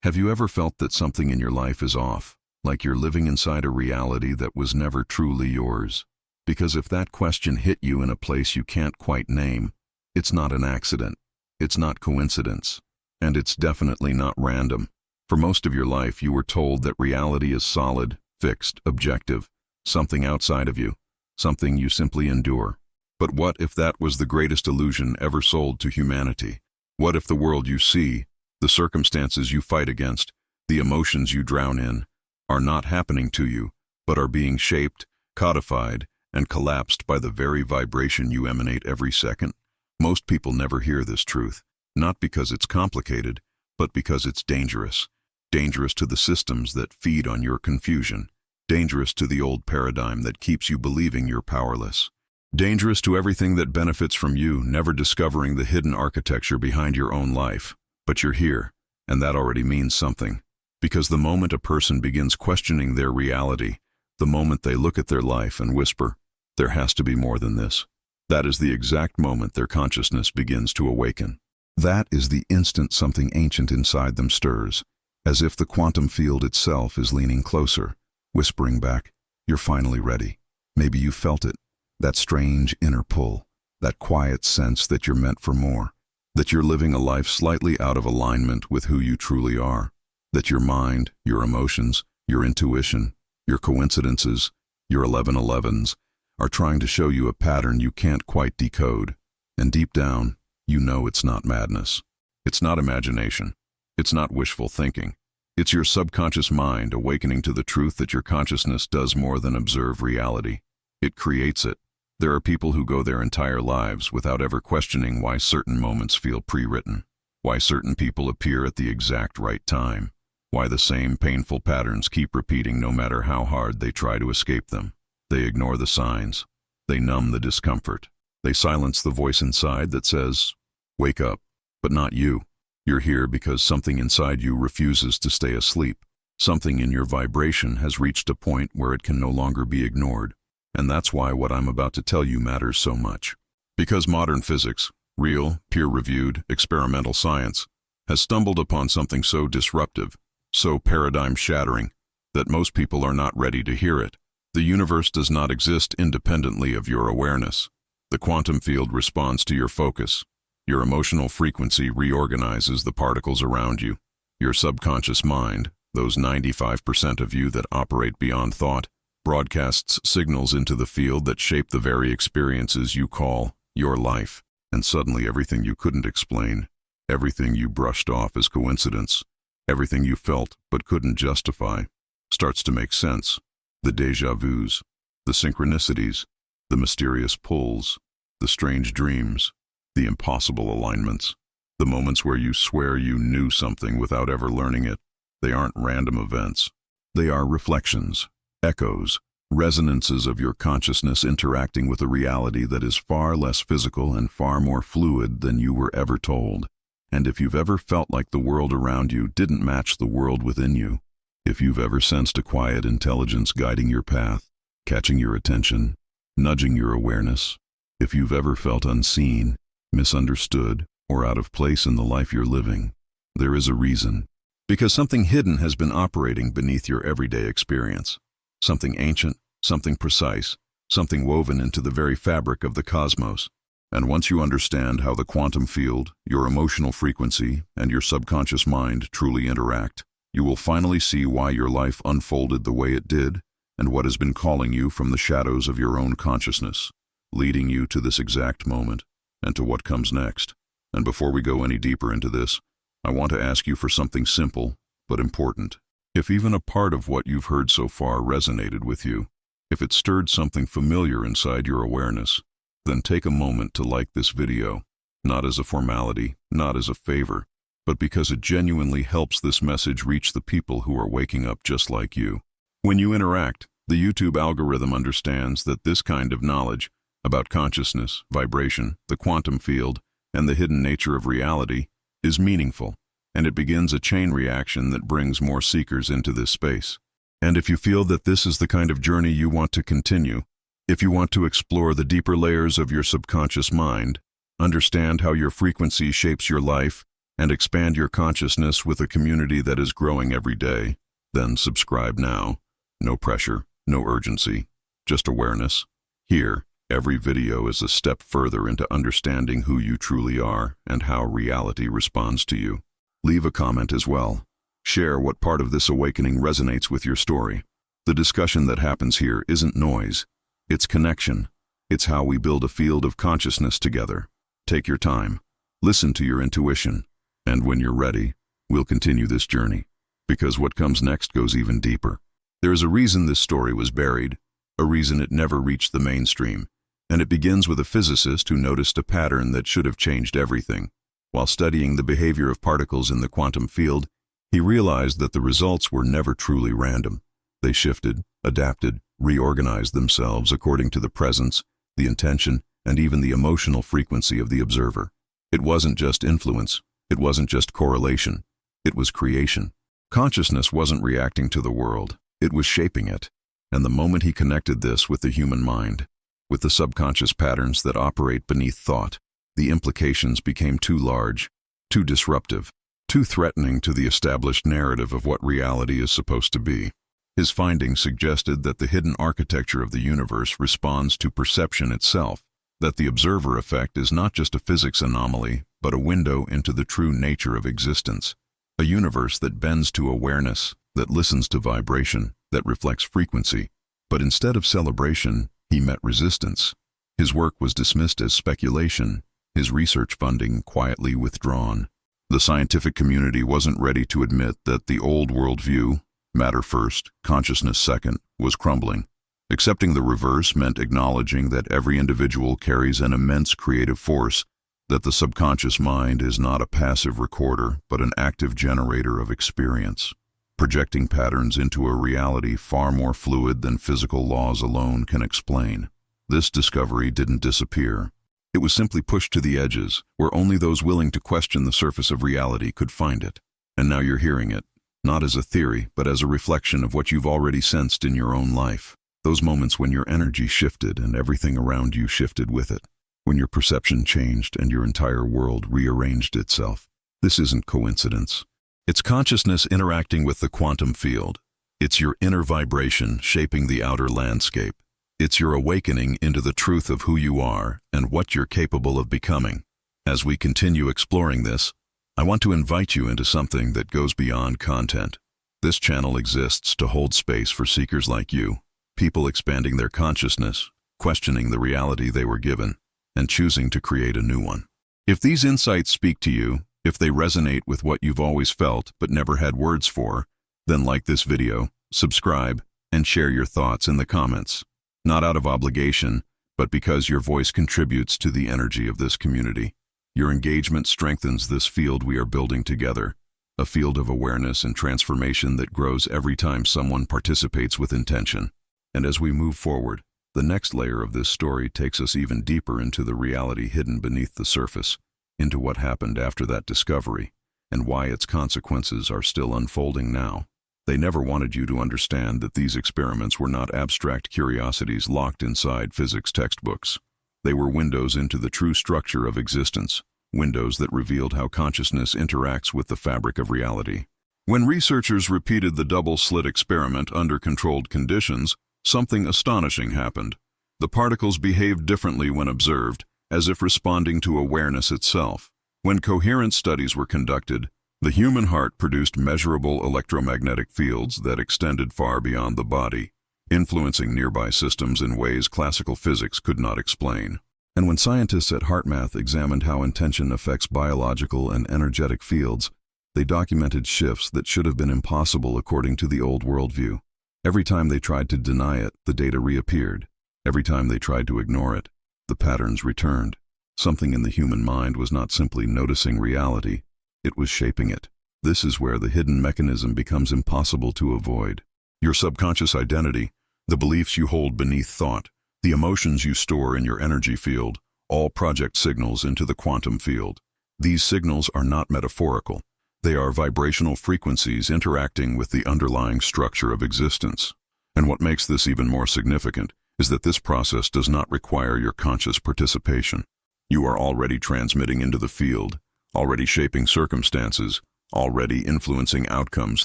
Have you ever felt that something in your life is off, like you're living inside a reality that was never truly yours? Because if that question hit you in a place you can't quite name, it's not an accident, it's not coincidence, and it's definitely not random. For most of your life, you were told that reality is solid, fixed, objective, something outside of you, something you simply endure. But what if that was the greatest illusion ever sold to humanity? What if the world you see, the circumstances you fight against, the emotions you drown in, are not happening to you, but are being shaped, codified, and collapsed by the very vibration you emanate every second? Most people never hear this truth, not because it's complicated, but because it's dangerous. Dangerous to the systems that feed on your confusion. Dangerous to the old paradigm that keeps you believing you're powerless. Dangerous to everything that benefits from you never discovering the hidden architecture behind your own life. But you're here, and that already means something. Because the moment a person begins questioning their reality, the moment they look at their life and whisper, "There has to be more than this," that is the exact moment their consciousness begins to awaken. That is the instant something ancient inside them stirs, as if the quantum field itself is leaning closer, whispering back, "You're finally ready." Maybe you felt it, that strange inner pull, that quiet sense that you're meant for more, that you're living a life slightly out of alignment with who you truly are, that your mind, your emotions, your intuition, your coincidences, your 1111s, are trying to show you a pattern you can't quite decode. And deep down, you know it's not madness. It's not imagination. It's not wishful thinking. It's your subconscious mind awakening to the truth that your consciousness does more than observe reality. It creates it. There are people who go their entire lives without ever questioning why certain moments feel pre-written, why certain people appear at the exact right time, why the same painful patterns keep repeating no matter how hard they try to escape them. They ignore the signs. They numb the discomfort. They silence the voice inside that says, "Wake up." But not you. You're here because something inside you refuses to stay asleep. Something in your vibration has reached a point where it can no longer be ignored. And that's why what I'm about to tell you matters so much. Because modern physics, real, peer-reviewed, experimental science, has stumbled upon something so disruptive, so paradigm-shattering, that most people are not ready to hear it. The universe does not exist independently of your awareness. The quantum field responds to your focus. Your emotional frequency reorganizes the particles around you. Your subconscious mind, those 95% of you that operate beyond thought, broadcasts signals into the field that shape the very experiences you call your life. And suddenly everything you couldn't explain, everything you brushed off as coincidence, everything you felt but couldn't justify, starts to make sense. The déjà vus, the synchronicities, the mysterious pulls, the strange dreams, the impossible alignments, the moments where you swear you knew something without ever learning it. They aren't random events. They are reflections, echoes, resonances of your consciousness interacting with a reality that is far less physical and far more fluid than you were ever told. And if you've ever felt like the world around you didn't match the world within you, if you've ever sensed a quiet intelligence guiding your path, catching your attention, nudging your awareness, if you've ever felt unseen, misunderstood, or out of place in the life you're living, there is a reason. Because something hidden has been operating beneath your everyday experience. Something ancient, something precise, something woven into the very fabric of the cosmos. And once you understand how the quantum field, your emotional frequency, and your subconscious mind truly interact, you will finally see why your life unfolded the way it did, and what has been calling you from the shadows of your own consciousness, leading you to this exact moment, and to what comes next. And before we go any deeper into this, I want to ask you for something simple, but important. If even a part of what you've heard so far resonated with you, if it stirred something familiar inside your awareness, then take a moment to like this video, not as a formality, not as a favor, but because it genuinely helps this message reach the people who are waking up just like you. When you interact, the YouTube algorithm understands that this kind of knowledge about consciousness, vibration, the quantum field, and the hidden nature of reality is meaningful. And it begins a chain reaction that brings more seekers into this space. And if you feel that this is the kind of journey you want to continue, if you want to explore the deeper layers of your subconscious mind, understand how your frequency shapes your life, and expand your consciousness with a community that is growing every day, then subscribe now. No pressure, no urgency, just awareness. Here, every video is a step further into understanding who you truly are and how reality responds to you. Leave a comment as well. Share what part of this awakening resonates with your story. The discussion that happens here isn't noise. It's connection. It's how we build a field of consciousness together. Take your time. Listen to your intuition. And when you're ready, we'll continue this journey. Because what comes next goes even deeper. There is a reason this story was buried, a reason it never reached the mainstream. And it begins with a physicist who noticed a pattern that should have changed everything. While studying the behavior of particles in the quantum field, he realized that the results were never truly random. They shifted, adapted, reorganized themselves according to the presence, the intention, and even the emotional frequency of the observer. It wasn't just influence. It wasn't just correlation. It was creation. Consciousness wasn't reacting to the world. It was shaping it. And the moment he connected this with the human mind, with the subconscious patterns that operate beneath thought, the implications became too large, too disruptive, too threatening to the established narrative of what reality is supposed to be. His findings suggested that the hidden architecture of the universe responds to perception itself, that the observer effect is not just a physics anomaly, but a window into the true nature of existence. A universe that bends to awareness, that listens to vibration, that reflects frequency. But instead of celebration, he met resistance. His work was dismissed as speculation, his research funding quietly withdrawn. The scientific community wasn't ready to admit that the old worldview, matter first, consciousness second, was crumbling. Accepting the reverse meant acknowledging that every individual carries an immense creative force, that the subconscious mind is not a passive recorder, but an active generator of experience, projecting patterns into a reality far more fluid than physical laws alone can explain. This discovery didn't disappear. It was simply pushed to the edges, where only those willing to question the surface of reality could find it. And now you're hearing it, not as a theory, but as a reflection of what you've already sensed in your own life. Those moments when your energy shifted and everything around you shifted with it. When your perception changed and your entire world rearranged itself. This isn't coincidence. It's consciousness interacting with the quantum field. It's your inner vibration shaping the outer landscape. It's your awakening into the truth of who you are and what you're capable of becoming. As we continue exploring this, I want to invite you into something that goes beyond content. This channel exists to hold space for seekers like you, people expanding their consciousness, questioning the reality they were given, and choosing to create a new one. If these insights speak to you, if they resonate with what you've always felt but never had words for, then like this video, subscribe, and share your thoughts in the comments. Not out of obligation, but because your voice contributes to the energy of this community. Your engagement strengthens this field we are building together, a field of awareness and transformation that grows every time someone participates with intention. And as we move forward, the next layer of this story takes us even deeper into the reality hidden beneath the surface, into what happened after that discovery, and why its consequences are still unfolding now. They never wanted you to understand that these experiments were not abstract curiosities locked inside physics textbooks. They were windows into the true structure of existence, windows that revealed how consciousness interacts with the fabric of reality. When researchers repeated the double-slit experiment under controlled conditions, something astonishing happened. The particles behaved differently when observed, as if responding to awareness itself. When coherent studies were conducted, the human heart produced measurable electromagnetic fields that extended far beyond the body, influencing nearby systems in ways classical physics could not explain. And when scientists at HeartMath examined how intention affects biological and energetic fields, they documented shifts that should have been impossible according to the old worldview. Every time they tried to deny it, the data reappeared. Every time they tried to ignore it, the patterns returned. Something in the human mind was not simply noticing reality, it was shaping it. This is where the hidden mechanism becomes impossible to avoid. Your subconscious identity, the beliefs you hold beneath thought, the emotions you store in your energy field, all project signals into the quantum field. These signals are not metaphorical. They are vibrational frequencies interacting with the underlying structure of existence. And what makes this even more significant is that this process does not require your conscious participation. You are already transmitting into the field, already shaping circumstances, already influencing outcomes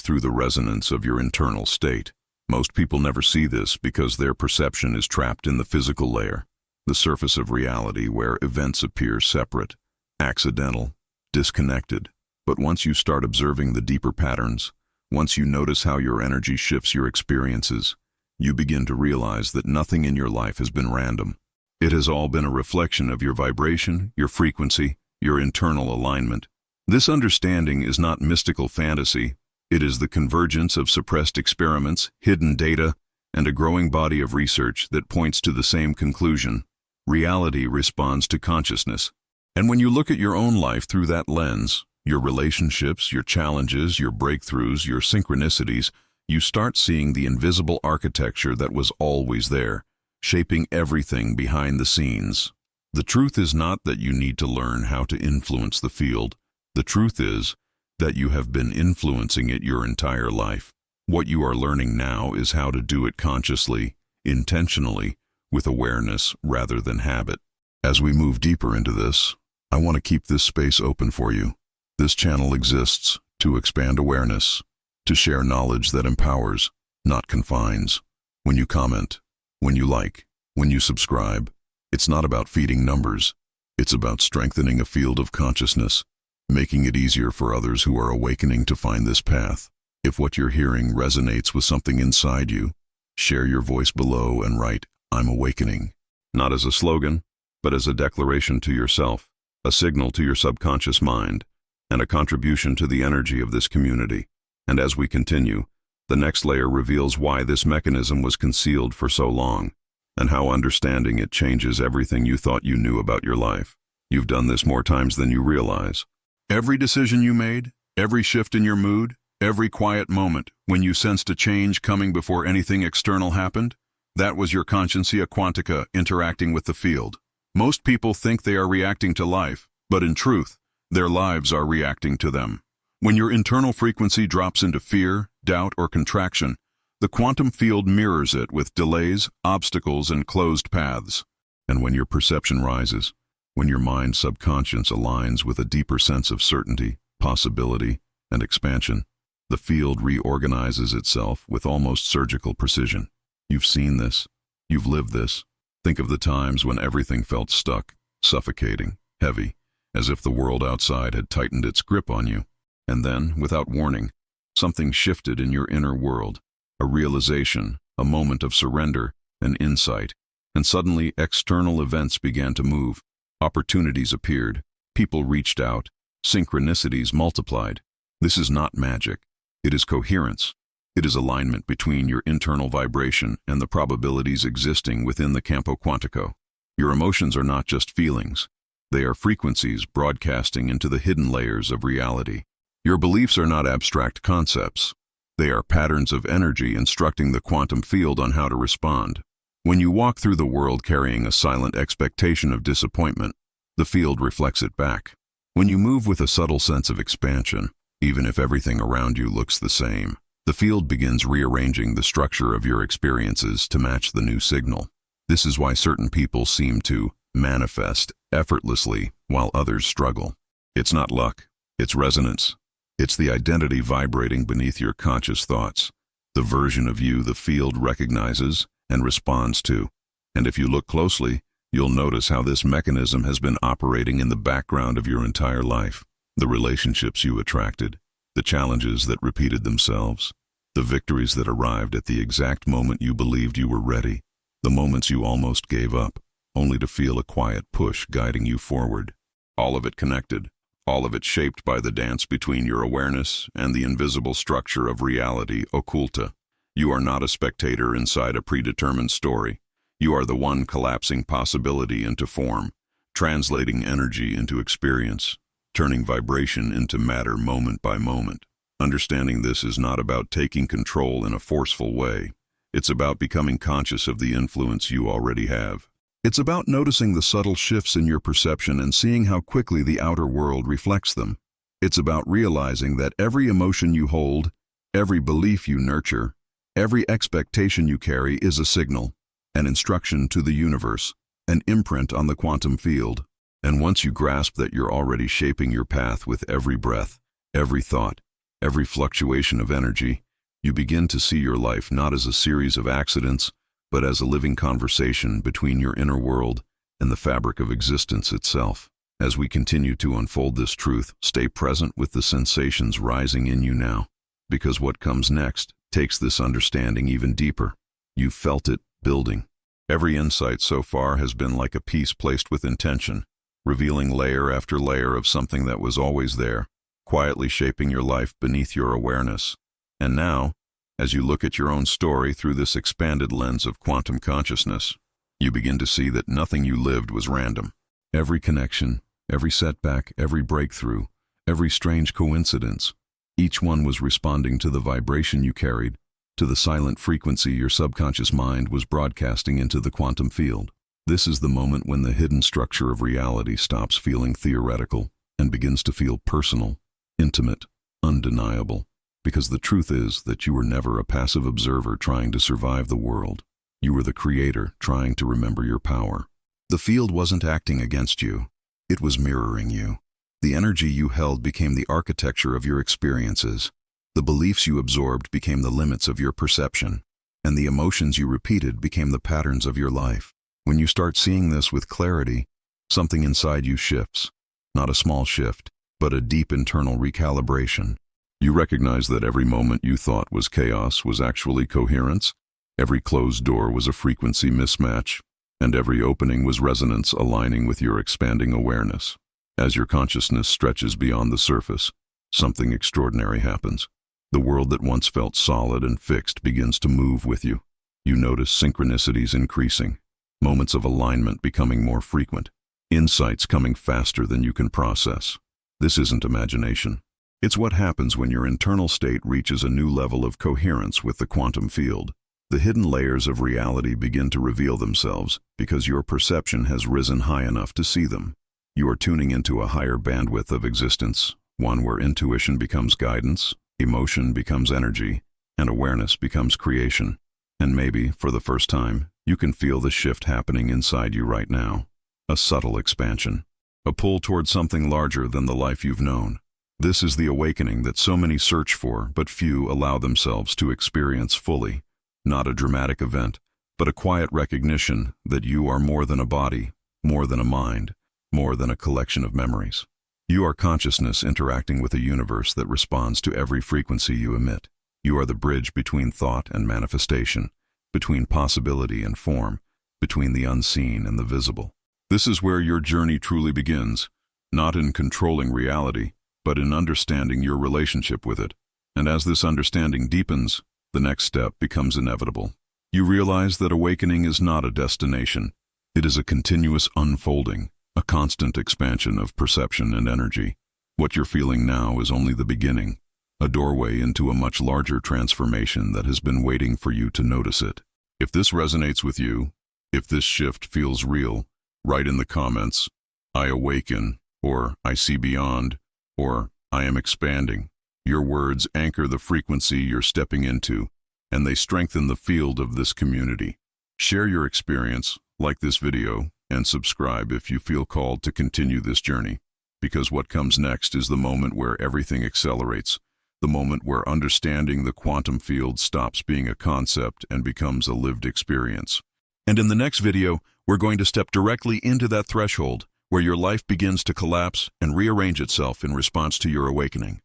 through the resonance of your internal state. Most people never see this because their perception is trapped in the physical layer, the surface of reality where events appear separate, accidental, disconnected. But once you start observing the deeper patterns, once you notice how your energy shifts your experiences, you begin to realize that nothing in your life has been random. It has all been a reflection of your vibration, your frequency, your internal alignment. This understanding is not mystical fantasy. It is the convergence of suppressed experiments, hidden data, and a growing body of research that points to the same conclusion. Reality responds to consciousness. And when you look at your own life through that lens, your relationships, your challenges, your breakthroughs, your synchronicities, you start seeing the invisible architecture that was always there, shaping everything behind the scenes. The truth is not that you need to learn how to influence the field. The truth is that you have been influencing it your entire life. What you are learning now is how to do it consciously, intentionally, with awareness rather than habit. As we move deeper into this, I want to keep this space open for you. This channel exists to expand awareness, to share knowledge that empowers, not confines. When you comment, when you like, when you subscribe, it's not about feeding numbers. It's about strengthening a field of consciousness, making it easier for others who are awakening to find this path. If what you're hearing resonates with something inside you, share your voice below and write, "I'm awakening." Not as a slogan, but as a declaration to yourself, a signal to your subconscious mind, and a contribution to the energy of this community. And as we continue, the next layer reveals why this mechanism was concealed for so long, and how understanding it changes everything you thought you knew about your life. You've done this more times than you realize. Every decision you made, every shift in your mood, every quiet moment when you sensed a change coming before anything external happened, that was your consciencia quantica interacting with the field. Most people think they are reacting to life, but in truth, their lives are reacting to them. When your internal frequency drops into fear, doubt, or contraction, the quantum field mirrors it with delays, obstacles, and closed paths. And when your perception rises, when your mind's subconscious aligns with a deeper sense of certainty, possibility, and expansion, the field reorganizes itself with almost surgical precision. You've seen this. You've lived this. Think of the times when everything felt stuck, suffocating, heavy, as if the world outside had tightened its grip on you. And then, without warning, something shifted in your inner world. A realization, a moment of surrender, an insight. And suddenly, external events began to move. Opportunities appeared. People reached out. Synchronicities multiplied. This is not magic. It is coherence. It is alignment between your internal vibration and the probabilities existing within the campo quantico. Your emotions are not just feelings. They are frequencies broadcasting into the hidden layers of reality. Your beliefs are not abstract concepts. They are patterns of energy instructing the quantum field on how to respond. When you walk through the world carrying a silent expectation of disappointment, the field reflects it back. When you move with a subtle sense of expansion, even if everything around you looks the same, the field begins rearranging the structure of your experiences to match the new signal. This is why certain people seem to manifest effortlessly while others struggle. It's not luck, it's resonance. It's the identity vibrating beneath your conscious thoughts, the version of you the field recognizes and responds to. And if you look closely, you'll notice how this mechanism has been operating in the background of your entire life. The relationships you attracted, the challenges that repeated themselves, the victories that arrived at the exact moment you believed you were ready, the moments you almost gave up, only to feel a quiet push guiding you forward. All of it connected, all of it shaped by the dance between your awareness and the invisible structure of reality occulta. You are not a spectator inside a predetermined story. You are the one collapsing possibility into form, translating energy into experience, turning vibration into matter moment by moment. Understanding this is not about taking control in a forceful way. It's about becoming conscious of the influence you already have. It's about noticing the subtle shifts in your perception and seeing how quickly the outer world reflects them. It's about realizing that every emotion you hold, every belief you nurture, every expectation you carry is a signal, an instruction to the universe, an imprint on the quantum field. And once you grasp that you're already shaping your path with every breath, every thought, every fluctuation of energy, you begin to see your life not as a series of accidents, but as a living conversation between your inner world and the fabric of existence itself. As we continue to unfold this truth, stay present with the sensations rising in you now, because what comes next takes this understanding even deeper. You've felt it building. Every insight so far has been like a piece placed with intention, revealing layer after layer of something that was always there, quietly shaping your life beneath your awareness. And now, as you look at your own story through this expanded lens of quantum consciousness, you begin to see that nothing you lived was random. Every connection, every setback, every breakthrough, every strange coincidence, each one was responding to the vibration you carried, to the silent frequency your subconscious mind was broadcasting into the quantum field. This is the moment when the hidden structure of reality stops feeling theoretical and begins to feel personal, intimate, undeniable. Because the truth is that you were never a passive observer trying to survive the world. You were the creator trying to remember your power. The field wasn't acting against you. It was mirroring you. The energy you held became the architecture of your experiences. The beliefs you absorbed became the limits of your perception. And the emotions you repeated became the patterns of your life. When you start seeing this with clarity, something inside you shifts. Not a small shift, but a deep internal recalibration. You recognize that every moment you thought was chaos was actually coherence. Every closed door was a frequency mismatch, and every opening was resonance aligning with your expanding awareness. As your consciousness stretches beyond the surface, something extraordinary happens. The world that once felt solid and fixed begins to move with you. You notice synchronicities increasing, moments of alignment becoming more frequent, insights coming faster than you can process. This isn't imagination. It's what happens when your internal state reaches a new level of coherence with the quantum field. The hidden layers of reality begin to reveal themselves because your perception has risen high enough to see them. You are tuning into a higher bandwidth of existence, one where intuition becomes guidance, emotion becomes energy, and awareness becomes creation. And maybe, for the first time, you can feel the shift happening inside you right now. A subtle expansion. A pull toward something larger than the life you've known. This is the awakening that so many search for, but few allow themselves to experience fully. Not a dramatic event, but a quiet recognition that you are more than a body, more than a mind, more than a collection of memories. You are consciousness interacting with a universe that responds to every frequency you emit. You are the bridge between thought and manifestation, between possibility and form, between the unseen and the visible. This is where your journey truly begins, not in controlling reality, but in understanding your relationship with it. And as this understanding deepens, the next step becomes inevitable. You realize that awakening is not a destination. It is a continuous unfolding, a constant expansion of perception and energy. What you're feeling now is only the beginning, a doorway into a much larger transformation that has been waiting for you to notice it. If this resonates with you, if this shift feels real, write in the comments, "I awaken," or "I see beyond," or "I am expanding." Your words anchor the frequency you're stepping into, and they strengthen the field of this community. Share your experience, like this video, and subscribe if you feel called to continue this journey. Because what comes next is the moment where everything accelerates, the moment where understanding the quantum field stops being a concept and becomes a lived experience. And in the next video, we're going to step directly into that threshold where your life begins to collapse and rearrange itself in response to your awakening.